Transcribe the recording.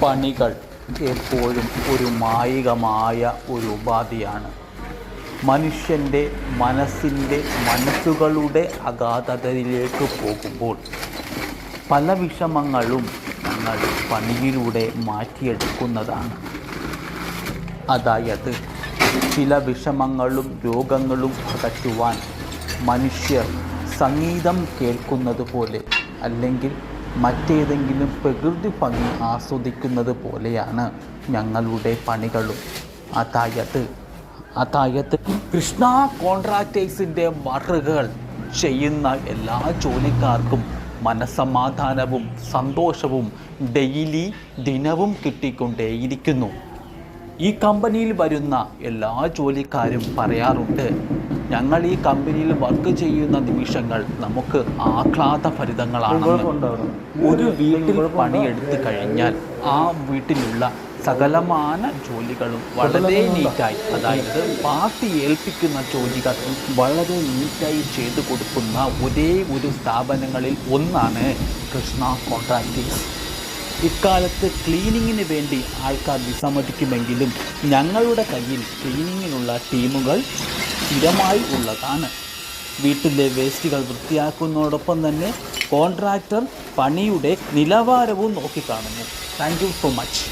പണികൾ എപ്പോഴും ഒരു മായികമായ ഒരു ഉപാധിയാണ്. മനുഷ്യൻ്റെ മനസ്സുകളുടെ അഗാധതയിലേക്ക് പോകുമ്പോൾ പല വിഷമങ്ങളും ഞങ്ങൾ പണിയിലൂടെ മാറ്റിയെടുക്കുന്നതാണ്. അതായത് ചില വിഷമങ്ങളും രോഗങ്ങളും അകറ്റുവാൻ മനുഷ്യർ സംഗീതം കേൾക്കുന്നത് പോലെ അല്ലെങ്കിൽ മറ്റേതെങ്കിലും പ്രകൃതി ഭംഗി ആസ്വദിക്കുന്നത് പോലെയാണ് ഞങ്ങളുടെ പണികളും. അതായത് കൃഷ്ണ കോൺട്രാക്ടേഴ്സിൻ്റെ വർക്കുകൾ ചെയ്യുന്ന എല്ലാ ജോലിക്കാർക്കും മനസ്സമാധാനവും സന്തോഷവും ദിനവും കിട്ടിക്കൊണ്ടേയിരിക്കുന്നു. ഈ കമ്പനിയിൽ വരുന്ന എല്ലാ ജോലിക്കാരും പറയാറുണ്ട്, ഞങ്ങൾ ഈ കമ്പനിയിൽ വർക്ക് ചെയ്യുന്ന നിമിഷങ്ങൾ നമുക്ക് ആഹ്ലാദഭരിതങ്ങളാണ്. ഒരു വീട്ടിൽ പണിയെടുത്ത് കഴിഞ്ഞാൽ ആ വീട്ടിലുള്ള സകലമാന ജോലികളും വളരെ നീറ്റായി, അതായത് പാർട്ടി ഏൽപ്പിക്കുന്ന ജോലികൾ വളരെ നീറ്റായി ചെയ്തു കൊടുക്കുന്ന ഒരേ ഒരു സ്ഥാപനങ്ങളിൽ ഒന്നാണ് കൃഷ്ണ കോൺട്രാക്ടേഴ്സ്. ഇക്കാലത്ത് ക്ലീനിങ്ങിന് വേണ്ടി ആൾക്കാർ വിസമ്മതിക്കുമെങ്കിലും ഞങ്ങളുടെ കയ്യിൽ ക്ലീനിങ്ങിനുള്ള ടീമുകൾ സ്ഥിരമായി ഉള്ളതാണ്. വീട്ടിലെ വേസ്റ്റുകൾ വൃത്തിയാക്കുന്നതോടൊപ്പം തന്നെ കോൺട്രാക്ടർ പണിയുടെ നിലവാരവും നോക്കിക്കാണുന്നു. Thank you so much.